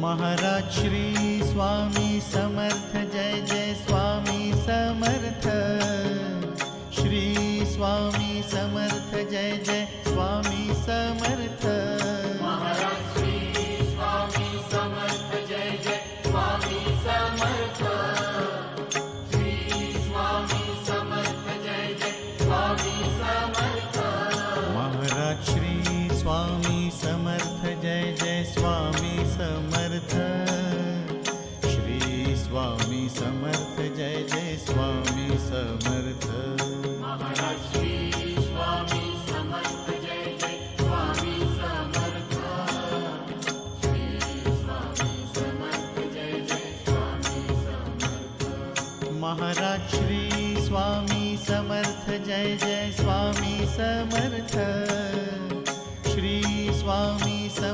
Maharaj Shri Swami Samarth, Jai Jai Swami Samarth. Shri Swami Samarth, Jai Jai Swami Samarth. Maharaj Shri Swami Samarth, Jai Jai Swami Samarth. Shri Swami Samarth, Jai Jai Swami Samarth. Maharaj Shri Swami Samarth, Jai Jai Swami Samarth. Shri Swami Samarth, Jai Jai Swami Samarth. Maharaj Shri Swami Samarth, Jai Jai Swami Samarth. Shri Swami Samarth, Jai Jai Swami Samarth. Maharaj Shri Swami Samarth, Jai Jai Swami Samarth.